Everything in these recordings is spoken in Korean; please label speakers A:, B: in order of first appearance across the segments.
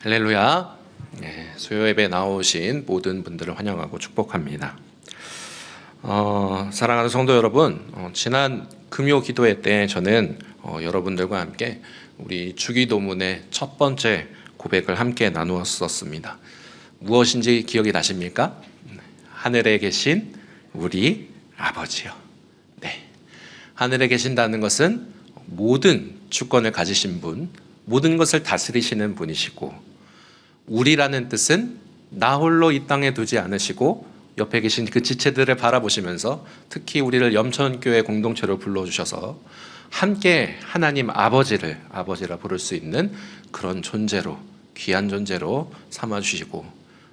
A: 할렐루야. 수요 예배 나오신 모든 분들을 환영하고 축복합니다. 사랑하는 성도 여러분, 지난 금요 기도회 때 저는 여러분들과 함께 우리 주기도문의 첫 번째 고백을 함께 나누었었습니다. 무엇인지 기억이 나십니까? 하늘에 계신 우리 아버지요. 네. 하늘에 계신다는 것은 모든 주권을 가지신 분, 모든 것을 다스리시는 분이시고, 우리라는 뜻은 나 홀로 이 땅에 두지 않으시고 옆에 계신 그 지체들을 바라보시면서 특히 우리를 염천교회 공동체로 불러주셔서 함께 하나님 아버지라 부를 수 있는 그런 존재로, 귀한 존재로 삼아주시고,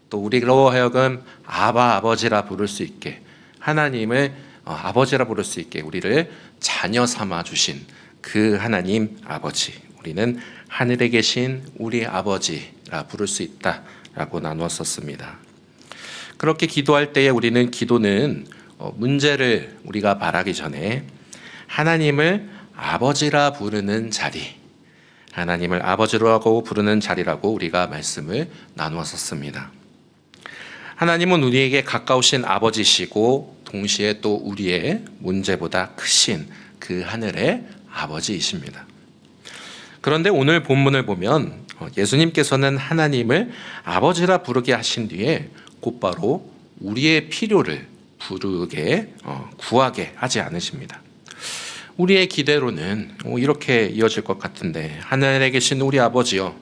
A: 또 우리로 하여금 아버지라 부를 수 있게, 하나님을 아버지라 부를 수 있게 우리를 자녀 삼아주신 그 하나님 아버지, 우리는 하늘에 계신 우리 아버지라 부를 수 있다라고 나누었었습니다. 그렇게 기도할 때에 우리는 기도는 문제를 우리가 말하기 전에 하나님을 아버지라 부르는 자리, 하나님을 아버지라고 부르는 자리라고 우리가 말씀을 나누었었습니다. 하나님은 우리에게 가까우신 아버지시고 동시에 또 우리의 문제보다 크신 그 하늘의 아버지이십니다. 그런데 오늘 본문을 보면 예수님께서는 하나님을 아버지라 부르게 하신 뒤에 곧바로 우리의 필요를 구하게 하지 않으십니다. 우리의 기대로는 이렇게 이어질 것 같은데, 하늘에 계신 우리 아버지요,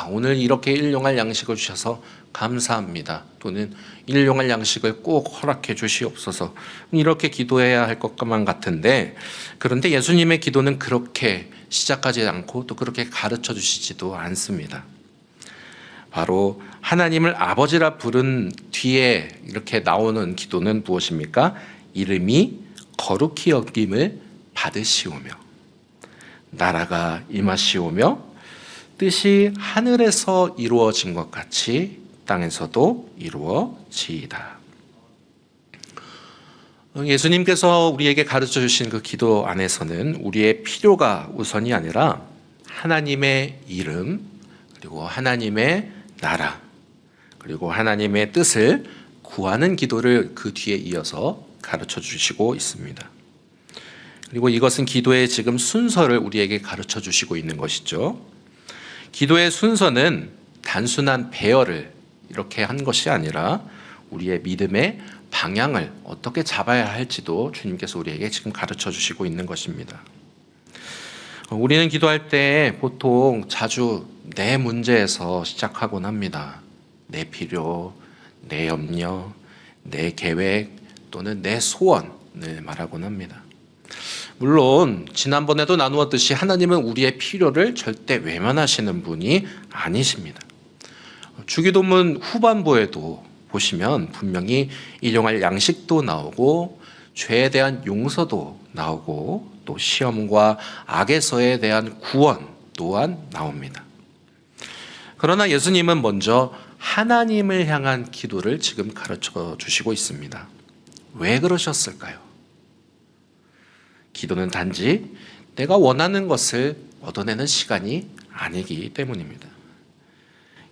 A: 오늘 이렇게 일용할 양식을 주셔서 감사합니다. 또는 일용할 양식을 꼭 허락해 주시옵소서, 이렇게 기도해야 할 것만 같은데, 그런데 예수님의 기도는 그렇게 시작하지 않고 또 그렇게 가르쳐 주시지도 않습니다. 바로 하나님을 아버지라 부른 뒤에 이렇게 나오는 기도는 무엇입니까? 이름이 거룩히 여김을 받으시오며 나라가 임하시오며 뜻이 하늘에서 이루어진 것 같이 땅에서도 이루어지이다. 예수님께서 우리에게 가르쳐 주신 그 기도 안에서는 우리의 필요가 우선이 아니라 하나님의 이름, 그리고 하나님의 나라, 그리고 하나님의 뜻을 구하는 기도를 그 뒤에 이어서 가르쳐 주시고 있습니다. 그리고 이것은 기도의 지금 순서를 우리에게 가르쳐 주시고 있는 것이죠. 기도의 순서는 단순한 배열을 이렇게 한 것이 아니라 우리의 믿음의 방향을 어떻게 잡아야 할지도 주님께서 우리에게 지금 가르쳐 주시고 있는 것입니다. 우리는 기도할 때 보통 자주 내 문제에서 시작하곤 합니다. 내 필요, 내 염려, 내 계획 또는 내 소원을 말하곤 합니다. 물론 지난번에도 나누었듯이 하나님은 우리의 필요를 절대 외면하시는 분이 아니십니다. 주기도문 후반부에도 보시면 분명히 일용할 양식도 나오고 죄에 대한 용서도 나오고 또 시험과 악에서에 대한 구원 또한 나옵니다. 그러나 예수님은 먼저 하나님을 향한 기도를 지금 가르쳐 주시고 있습니다. 왜 그러셨을까요? 기도는 단지 내가 원하는 것을 얻어내는 시간이 아니기 때문입니다.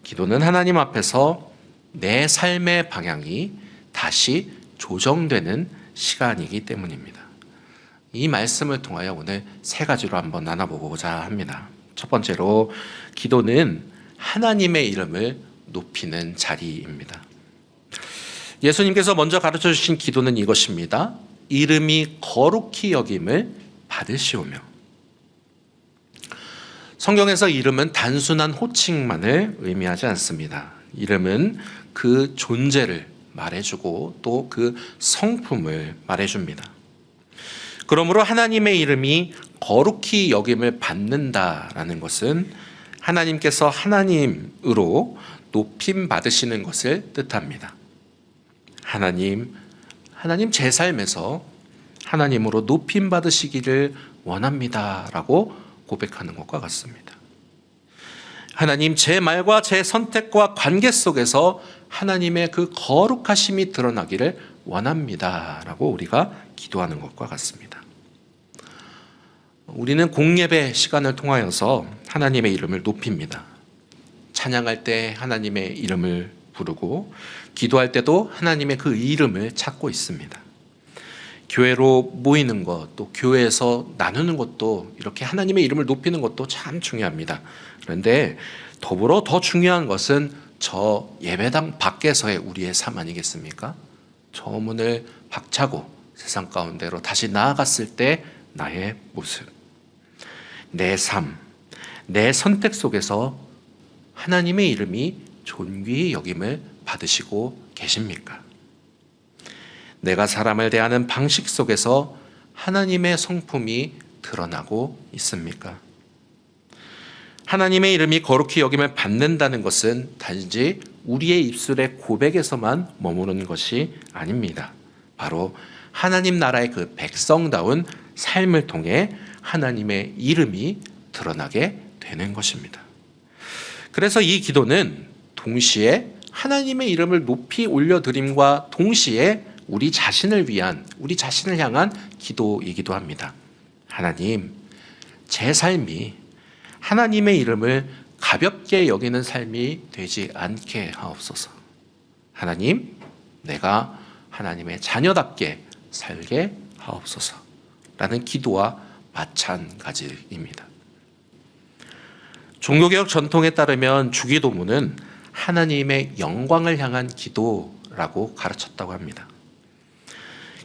A: 기도는 하나님 앞에서 내 삶의 방향이 다시 조정되는 시간이기 때문입니다. 이 말씀을 통하여 오늘 세 가지로 한번 나눠보고자 합니다. 첫 번째로, 기도는 하나님의 이름을 높이는 자리입니다. 예수님께서 먼저 가르쳐 주신 기도는 이것입니다. 이름이 거룩히 여김을 받으시오며. 성경에서 이름은 단순한 호칭만을 의미하지 않습니다. 이름은 그 존재를 말해주고 또 그 성품을 말해줍니다. 그러므로 하나님의 이름이 거룩히 여김을 받는다라는 것은 하나님께서 하나님으로 높임 받으시는 것을 뜻합니다. 하나님 제 삶에서 하나님으로 높임 받으시기를 원합니다라고 고백하는 것과 같습니다. 하나님, 제 말과 제 선택과 관계 속에서 하나님의 그 거룩하심이 드러나기를 원합니다라고 우리가 기도하는 것과 같습니다. 우리는 공예배 시간을 통하여서 하나님의 이름을 높입니다. 찬양할 때 하나님의 이름을 부르고 기도할 때도 하나님의 그 이름을 찾고 있습니다. 교회로 모이는 것, 또 교회에서 나누는 것도 이렇게 하나님의 이름을 높이는 것도 참 중요합니다. 그런데 더불어 더 중요한 것은 저 예배당 밖에서의 우리의 삶 아니겠습니까? 저 문을 박차고 세상 가운데로 다시 나아갔을 때 나의 모습, 내 삶, 내 선택 속에서 하나님의 이름이 존귀히 여김을 받으시고 계십니까? 내가 사람을 대하는 방식 속에서 하나님의 성품이 드러나고 있습니까? 하나님의 이름이 거룩히 여김을 받는다는 것은 단지 우리의 입술의 고백에서만 머무는 것이 아닙니다. 바로 하나님 나라의 그 백성다운 삶을 통해 하나님의 이름이 드러나게 되는 것입니다. 그래서 이 기도는 동시에 하나님의 이름을 높이 올려드림과 동시에 우리 자신을 위한, 우리 자신을 향한 기도이기도 합니다. 하나님, 제 삶이 하나님의 이름을 가볍게 여기는 삶이 되지 않게 하옵소서. 하나님, 내가 하나님의 자녀답게 살게 하옵소서. 라는 기도와 마찬가지입니다. 종교개혁 전통에 따르면 주기도문은 하나님의 영광을 향한 기도라고 가르쳤다고 합니다.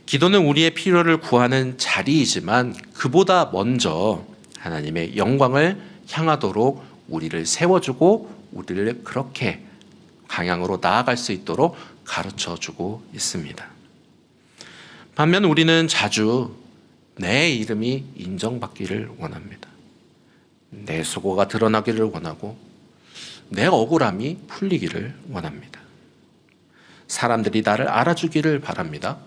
A: 기도는 우리의 필요를 구하는 자리이지만 그보다 먼저 하나님의 영광을 향하도록 우리를 세워주고 우리를 그렇게 방향으로 나아갈 수 있도록 가르쳐주고 있습니다. 반면 우리는 자주 내 이름이 인정받기를 원합니다. 내 수고가 드러나기를 원하고 내 억울함이 풀리기를 원합니다. 사람들이 나를 알아주기를 바랍니다.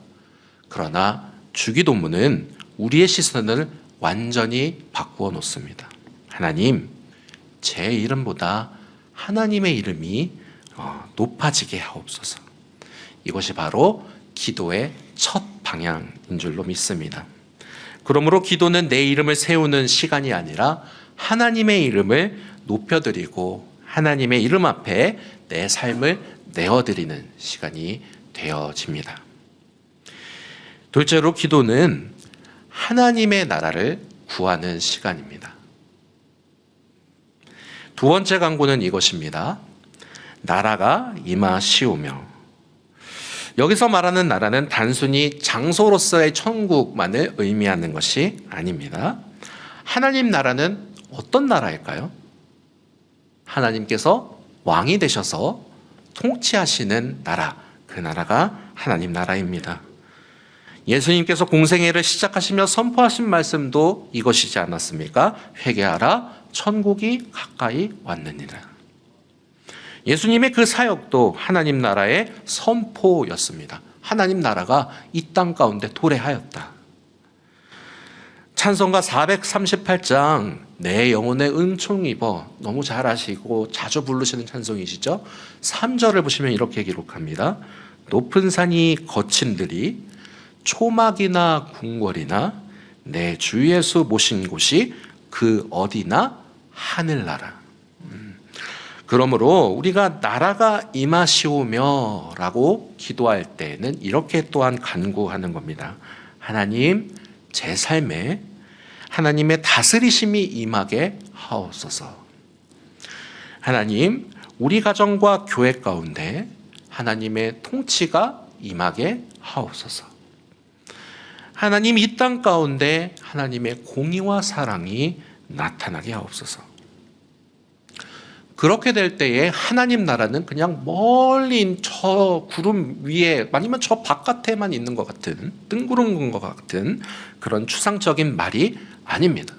A: 그러나 주기도문은 우리의 시선을 완전히 바꾸어 놓습니다. 하나님, 제 이름보다 하나님의 이름이 높아지게 하옵소서. 이것이 바로 기도의 첫 방향인 줄로 믿습니다. 그러므로 기도는 내 이름을 세우는 시간이 아니라 하나님의 이름을 높여드리고 하나님의 이름 앞에 내 삶을 내어드리는 시간이 되어집니다. 둘째로 기도는 하나님의 나라를 구하는 시간입니다. 두 번째 간구는 이것입니다. 나라가 임하시오며. 여기서 말하는 나라는 단순히 장소로서의 천국만을 의미하는 것이 아닙니다. 하나님 나라는 어떤 나라일까요? 하나님께서 왕이 되셔서 통치하시는 나라, 그 나라가 하나님 나라입니다. 예수님께서 공생애를 시작하시며 선포하신 말씀도 이것이지 않았습니까? 회개하라, 천국이 가까이 왔느니라. 예수님의 그 사역도 하나님 나라의 선포였습니다. 하나님 나라가 이 땅 가운데 도래하였다. 찬송가 438장 내 영혼에 은총 입어, 너무 잘 아시고 자주 부르시는 찬송이시죠? 3절을 보시면 이렇게 기록합니다. 높은 산이 거친 들이 초막이나 궁궐이나 내 주 예수 모신 곳이 그 어디나 하늘나라. 그러므로 우리가 나라가 임하시오며 라고 기도할 때는 이렇게 또한 간구하는 겁니다. 하나님, 제 삶에 하나님의 다스리심이 임하게 하옵소서. 하나님, 우리 가정과 교회 가운데 하나님의 통치가 임하게 하옵소서. 하나님, 이 땅 가운데 하나님의 공의와 사랑이 나타나게 하옵소서. 그렇게 될 때에 하나님 나라는 그냥 멀리 저 구름 위에 아니면 저 바깥에만 있는 것 같은, 뜬구름 것 같은 그런 추상적인 말이 아닙니다.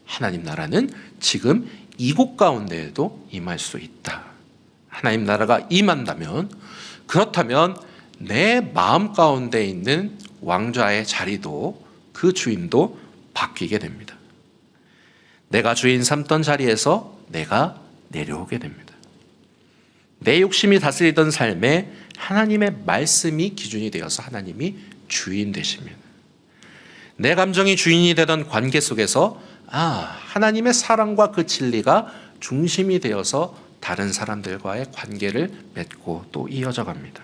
A: 하나님 나라는 지금 이곳 가운데에도 임할 수 있다. 하나님 나라가 임한다면, 그렇다면 내 마음 가운데 있는 왕좌의 자리도, 그 주인도 바뀌게 됩니다. 내가 주인 삼던 자리에서 내가 내려오게 됩니다. 내 욕심이 다스리던 삶에 하나님의 말씀이 기준이 되어서 하나님이 주인 되십니다. 내 감정이 주인이 되던 관계 속에서 하나님의 사랑과 그 진리가 중심이 되어서 다른 사람들과의 관계를 맺고 또 이어져 갑니다.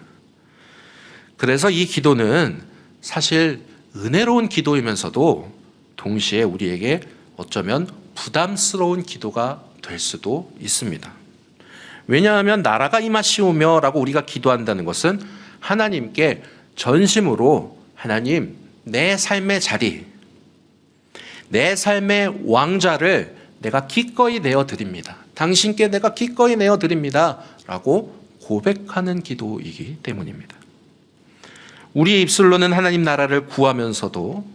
A: 그래서 이 기도는 사실 은혜로운 기도이면서도 동시에 우리에게 어쩌면 부담스러운 기도가 될 수도 있습니다. 왜냐하면 나라가 임하시오며 라고 우리가 기도한다는 것은 하나님께 전심으로 하나님, 내 삶의 자리, 내 삶의 왕좌를 내가 기꺼이 내어드립니다. 당신께 내가 기꺼이 내어드립니다 라고 고백하는 기도이기 때문입니다. 우리의 입술로는 하나님 나라를 구하면서도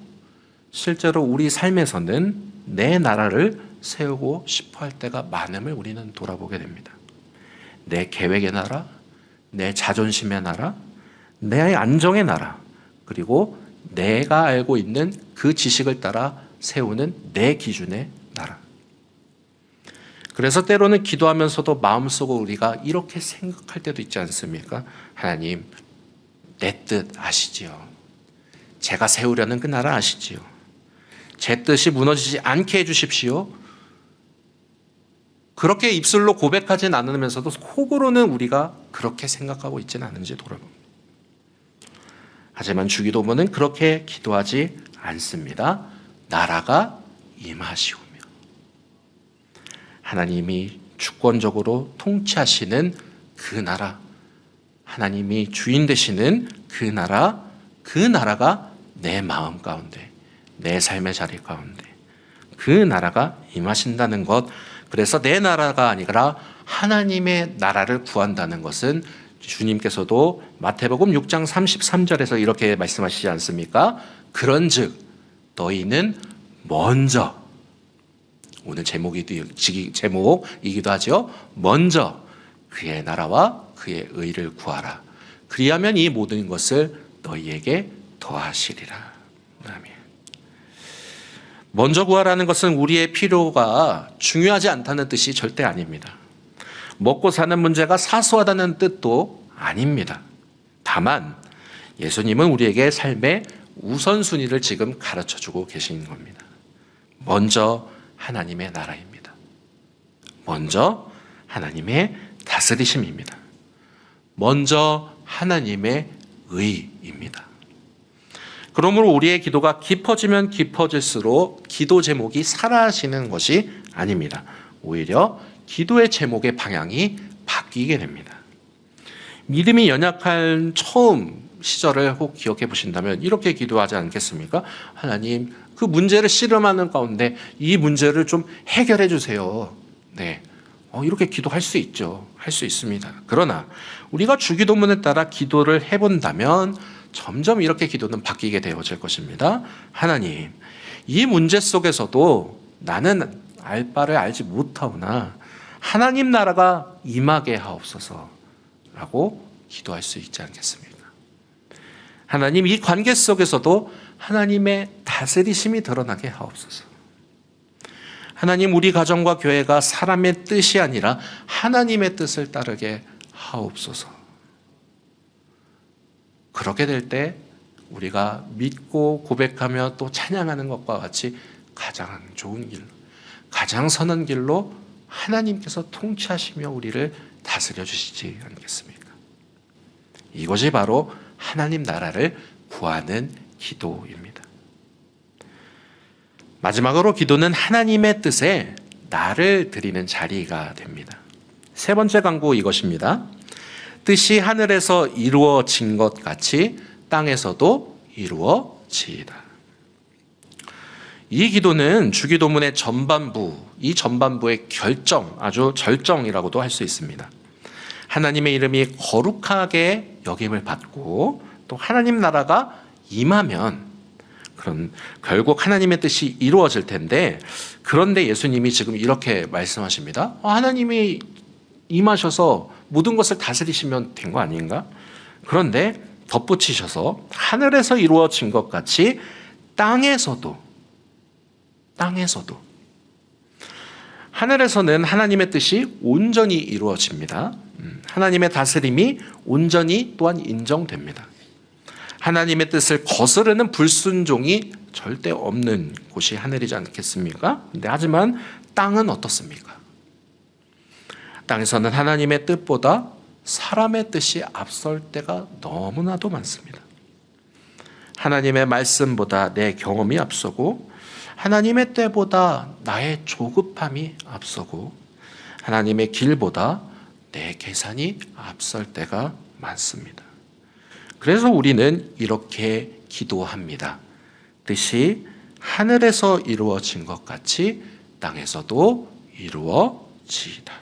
A: 실제로 우리 삶에서는 내 나라를 세우고 싶어 할 때가 많음을 우리는 돌아보게 됩니다. 내 계획의 나라, 내 자존심의 나라, 내 안정의 나라, 그리고 내가 알고 있는 그 지식을 따라 세우는 내 기준의 나라. 그래서 때로는 기도하면서도 마음속으로 우리가 이렇게 생각할 때도 있지 않습니까? 하나님, 내 뜻 아시지요? 제가 세우려는 그 나라 아시지요? 제 뜻이 무너지지 않게 해주십시오. 그렇게 입술로 고백하진 않으면서도 속으로는 우리가 그렇게 생각하고 있지는 않은지 돌아봅니다. 하지만 주기도문은 그렇게 기도하지 않습니다. 나라가 임하시오며 하나님이 주권적으로 통치하시는 그 나라, 하나님이 주인 되시는 그 나라가 내 마음 가운데, 내 삶의 자리 가운데 그 나라가 임하신다는 것. 그래서 내 나라가 아니라 하나님의 나라를 구한다는 것은 주님께서도 마태복음 6장 33절에서 이렇게 말씀하시지 않습니까? 그런즉 너희는 먼저, 오늘 제목이기도 하죠. 먼저 그의 나라와 그의 의를 구하라. 그리하면 이 모든 것을 너희에게 더하시리라. 아멘. 먼저 구하라는 것은 우리의 필요가 중요하지 않다는 뜻이 절대 아닙니다. 먹고 사는 문제가 사소하다는 뜻도 아닙니다. 다만 예수님은 우리에게 삶의 우선순위를 지금 가르쳐주고 계신 겁니다. 먼저 하나님의 나라입니다. 먼저 하나님의 다스리심입니다. 먼저 하나님의 의입니다. 그러므로 우리의 기도가 깊어지면 깊어질수록 기도 제목이 사라지는 것이 아닙니다. 오히려 기도의 제목의 방향이 바뀌게 됩니다. 믿음이 연약한 처음 시절을 혹 기억해 보신다면 이렇게 기도하지 않겠습니까? 하나님, 그 문제를 씨름하는 가운데 이 문제를 좀 해결해 주세요. 네. 이렇게 기도할 수 있죠. 할 수 있습니다. 그러나 우리가 주기도문에 따라 기도를 해본다면 점점 이렇게 기도는 바뀌게 되어질 것입니다. 하나님, 이 문제 속에서도 나는 알 바를 알지 못하오나 하나님 나라가 임하게 하옵소서 라고 기도할 수 있지 않겠습니까? 하나님, 이 관계 속에서도 하나님의 다스리심이 드러나게 하옵소서. 하나님, 우리 가정과 교회가 사람의 뜻이 아니라 하나님의 뜻을 따르게 하옵소서. 그렇게 될 때 우리가 믿고 고백하며 또 찬양하는 것과 같이 가장 좋은 길로, 가장 선한 길로 하나님께서 통치하시며 우리를 다스려 주시지 않겠습니까? 이것이 바로 하나님 나라를 구하는 기도입니다. 마지막으로 기도는 하나님의 뜻에 나를 드리는 자리가 됩니다. 세 번째 강구 이것입니다. 뜻이 하늘에서 이루어진 것 같이 땅에서도 이루어지이다. 이 기도는 주기도문의 전반부, 이 전반부의 결정, 아주 절정이라고도 할 수 있습니다. 하나님의 이름이 거룩하게 여김을 받고 또 하나님 나라가 임하면 그럼 결국 하나님의 뜻이 이루어질 텐데, 그런데 예수님이 지금 이렇게 말씀하십니다. 하나님이 임하셔서 모든 것을 다스리시면 된 거 아닌가? 그런데 덧붙이셔서 하늘에서 이루어진 것 같이 땅에서도 하늘에서는 하나님의 뜻이 온전히 이루어집니다. 하나님의 다스림이 온전히 또한 인정됩니다. 하나님의 뜻을 거스르는 불순종이 절대 없는 곳이 하늘이지 않겠습니까? 근데 하지만 땅은 어떻습니까? 땅에서는 하나님의 뜻보다 사람의 뜻이 앞설 때가 너무나도 많습니다. 하나님의 말씀보다 내 경험이 앞서고 하나님의 때보다 나의 조급함이 앞서고 하나님의 길보다 내 계산이 앞설 때가 많습니다. 그래서 우리는 이렇게 기도합니다. 뜻이 하늘에서 이루어진 것 같이 땅에서도 이루어지이다.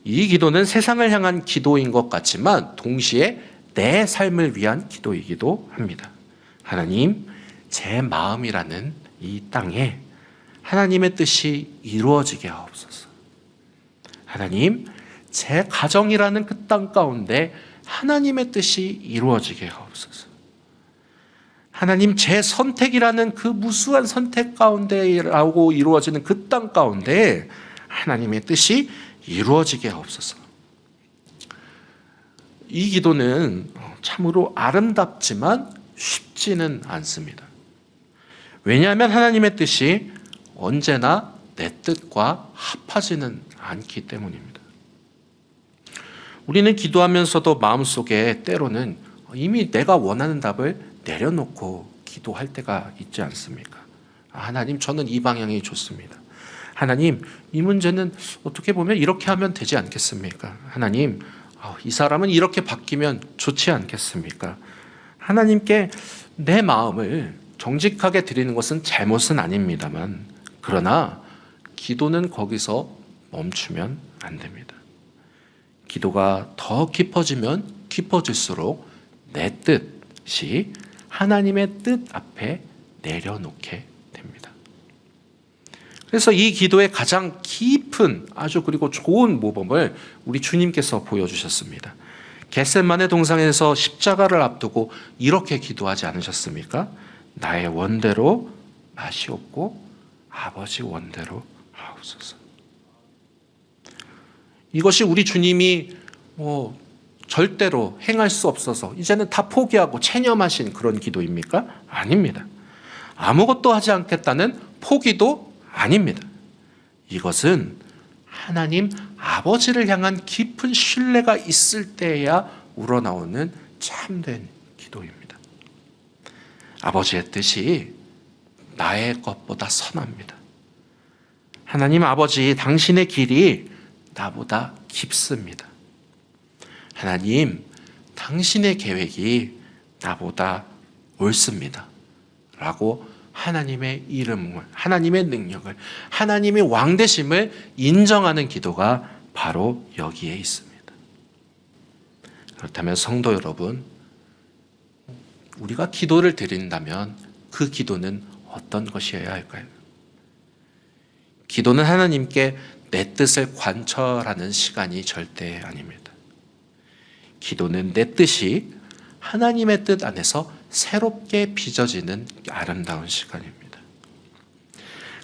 A: 이 기도는 세상을 향한 기도인 것 같지만 동시에 내 삶을 위한 기도이기도 합니다. 하나님, 제 마음이라는 이 땅에 하나님의 뜻이 이루어지게 하옵소서. 하나님, 제 가정이라는 그 땅 가운데 하나님의 뜻이 이루어지게 하옵소서. 하나님, 제 선택이라는 그 무수한 선택 가운데라고 이루어지는 그 땅 가운데 하나님의 뜻이 이루어지게 하옵소서. 이 기도는 참으로 아름답지만 쉽지는 않습니다. 왜냐하면 하나님의 뜻이 언제나 내 뜻과 합하지는 않기 때문입니다. 우리는 기도하면서도 마음속에 때로는 이미 내가 원하는 답을 내려놓고 기도할 때가 있지 않습니까? 하나님, 저는 이 방향이 좋습니다. 하나님, 이 문제는 어떻게 보면 이렇게 하면 되지 않겠습니까? 하나님, 이 사람은 이렇게 바뀌면 좋지 않겠습니까? 하나님께 내 마음을 정직하게 드리는 것은 잘못은 아닙니다만, 그러나 기도는 거기서 멈추면 안 됩니다. 기도가 더 깊어지면 깊어질수록 내 뜻이 하나님의 뜻 앞에 내려놓게 됩니다. 그래서 이 기도의 가장 깊은 아주 그리고 좋은 모범을 우리 주님께서 보여주셨습니다. 겟세마네 동상에서 십자가를 앞두고 이렇게 기도하지 않으셨습니까? 나의 원대로 마시옵고 아버지 원대로 하옵소서. 이것이 우리 주님이 절대로 행할 수 없어서 이제는 다 포기하고 체념하신 그런 기도입니까? 아닙니다. 아무것도 하지 않겠다는 포기도 아닙니다. 이것은 하나님 아버지를 향한 깊은 신뢰가 있을 때야 우러나오는 참된 기도입니다. 아버지의 뜻이 나의 것보다 선합니다. 하나님 아버지, 당신의 길이 나보다 깊습니다. 하나님, 당신의 계획이 나보다 옳습니다. 라고 하나님의 이름을, 하나님의 능력을, 하나님의 왕되심을 인정하는 기도가 바로 여기에 있습니다. 그렇다면 성도 여러분, 우리가 기도를 드린다면 그 기도는 어떤 것이어야 할까요? 기도는 하나님께 내 뜻을 관철하는 시간이 절대 아닙니다. 기도는 내 뜻이 하나님의 뜻 안에서 새롭게 빚어지는 아름다운 시간입니다.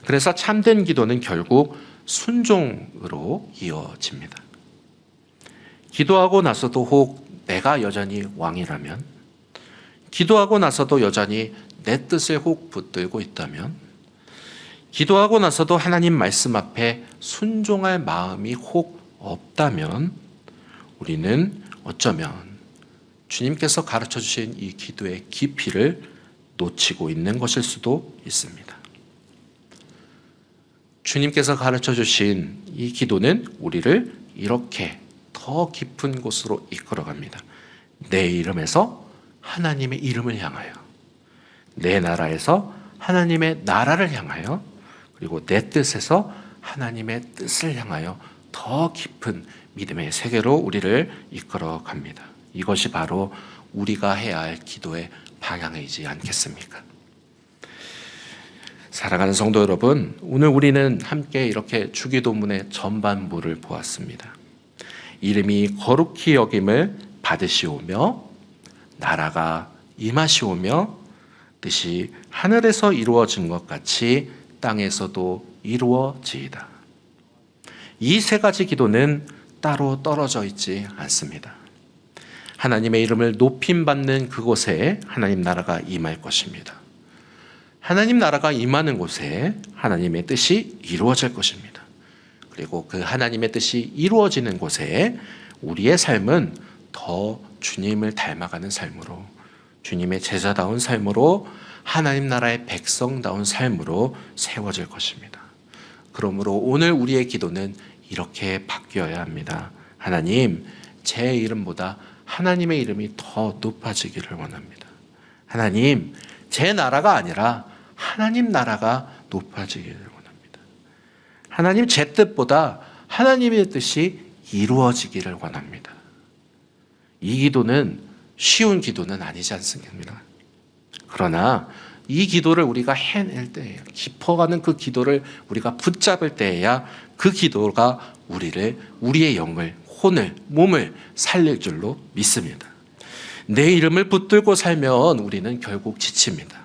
A: 그래서 참된 기도는 결국 순종으로 이어집니다. 기도하고 나서도 혹 내가 여전히 왕이라면, 기도하고 나서도 여전히 내 뜻을 혹 붙들고 있다면, 기도하고 나서도 하나님 말씀 앞에 순종할 마음이 혹 없다면 우리는 어쩌면 주님께서 가르쳐 주신 이 기도의 깊이를 놓치고 있는 것일 수도 있습니다. 주님께서 가르쳐 주신 이 기도는 우리를 이렇게 더 깊은 곳으로 이끌어갑니다. 내 이름에서 하나님의 이름을 향하여, 내 나라에서 하나님의 나라를 향하여, 그리고 내 뜻에서 하나님의 뜻을 향하여 더 깊은 믿음의 세계로 우리를 이끌어갑니다. 이것이 바로 우리가 해야 할 기도의 방향이지 않겠습니까? 사랑하는 성도 여러분, 오늘 우리는 함께 이렇게 주기도문의 전반부를 보았습니다. 이름이 거룩히 여김을 받으시오며 나라가 임하시오며 뜻이 하늘에서 이루어진 것 같이 땅에서도 이루어지이다. 이 세 가지 기도는 따로 떨어져 있지 않습니다. 하나님의 이름을 높임받는 그곳에 하나님 나라가 임할 것입니다. 하나님 나라가 임하는 곳에 하나님의 뜻이 이루어질 것입니다. 그리고 그 하나님의 뜻이 이루어지는 곳에 우리의 삶은 더 주님을 닮아가는 삶으로, 주님의 제자다운 삶으로, 하나님 나라의 백성다운 삶으로 세워질 것입니다. 그러므로 오늘 우리의 기도는 이렇게 바뀌어야 합니다. 하나님, 제 이름보다 하나님의 이름이 더 높아지기를 원합니다. 하나님, 제 나라가 아니라 하나님 나라가 높아지기를 원합니다. 하나님, 제 뜻보다 하나님의 뜻이 이루어지기를 원합니다. 이 기도는 쉬운 기도는 아니지 않습니까? 그러나 이 기도를 우리가 해낼 때에요, 깊어가는 그 기도를 우리가 붙잡을 때에야 그 기도가 우리의 영을, 혼을, 몸을 살릴 줄로 믿습니다. 내 이름을 붙들고 살면 우리는 결국 지칩니다.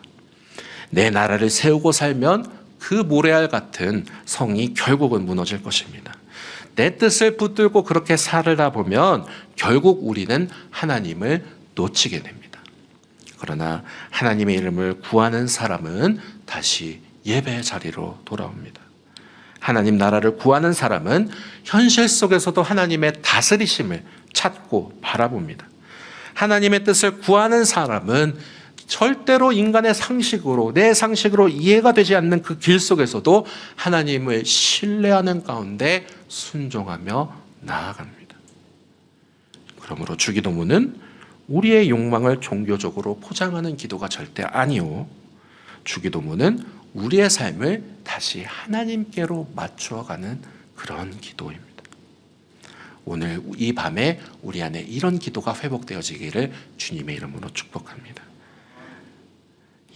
A: 내 나라를 세우고 살면 그 모래알 같은 성이 결국은 무너질 것입니다. 내 뜻을 붙들고 그렇게 살다 보면 결국 우리는 하나님을 놓치게 됩니다. 그러나 하나님의 이름을 구하는 사람은 다시 예배의 자리로 돌아옵니다. 하나님 나라를 구하는 사람은 현실 속에서도 하나님의 다스리심을 찾고 바라봅니다. 하나님의 뜻을 구하는 사람은 절대로 인간의 상식으로, 내 상식으로 이해가 되지 않는 그 길 속에서도 하나님을 신뢰하는 가운데 순종하며 나아갑니다. 그러므로 주기도문은 우리의 욕망을 종교적으로 포장하는 기도가 절대 아니오, 주기도문은 우리의 삶을 다시 하나님께로 맞추어가는 그런 기도입니다. 오늘 이 밤에 우리 안에 이런 기도가 회복되어지기를 주님의 이름으로 축복합니다.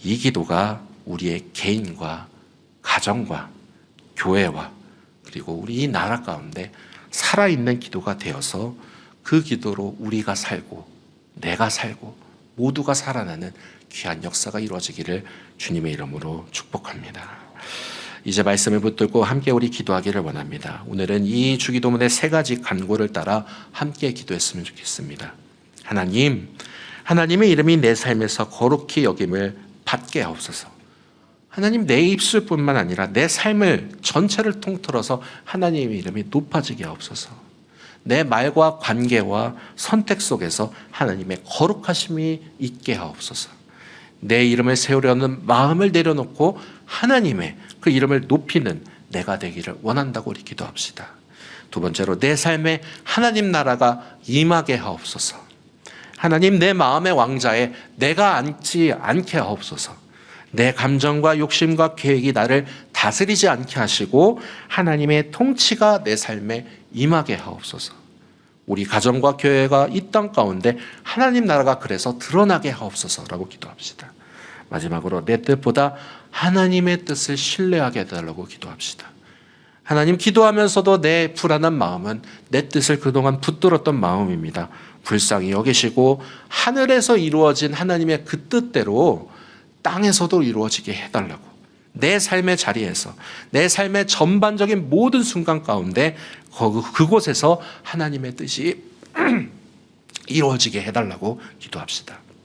A: 이 기도가 우리의 개인과 가정과 교회와 그리고 우리 이 나라 가운데 살아있는 기도가 되어서 그 기도로 우리가 살고 내가 살고 모두가 살아나는 귀한 역사가 이루어지기를 주님의 이름으로 축복합니다. 이제 말씀을 붙들고 함께 우리 기도하기를 원합니다. 오늘은 이 주기도문의 3가지 간구를 따라 함께 기도했으면 좋겠습니다. 하나님의 이름이 내 삶에서 거룩히 여김을 받게 하옵소서. 하나님, 내 입술뿐만 아니라 내 삶을 전체를 통틀어서 하나님의 이름이 높아지게 하옵소서. 내 말과 관계와 선택 속에서 하나님의 거룩하심이 있게 하옵소서. 내 이름을 세우려는 마음을 내려놓고 하나님의 그 이름을 높이는 내가 되기를 원한다고 우리 기도합시다. 2번째로 내 삶에 하나님 나라가 임하게 하옵소서. 하나님, 내 마음의 왕자에 내가 앉지 않게 하옵소서. 내 감정과 욕심과 계획이 나를 다스리지 않게 하시고 하나님의 통치가 내 삶에 임하게 하옵소서. 우리 가정과 교회가 이 땅 가운데 하나님 나라가 그래서 드러나게 하옵소서라고 기도합시다. 마지막으로 내 뜻보다 하나님의 뜻을 신뢰하게 해달라고 기도합시다. 하나님, 기도하면서도 내 불안한 마음은 내 뜻을 그동안 붙들었던 마음입니다. 불쌍히 여기시고 하늘에서 이루어진 하나님의 그 뜻대로 땅에서도 이루어지게 해달라고, 내 삶의 자리에서 내 삶의 전반적인 모든 순간 가운데 그곳에서 하나님의 뜻이 이루어지게 해달라고 기도합시다.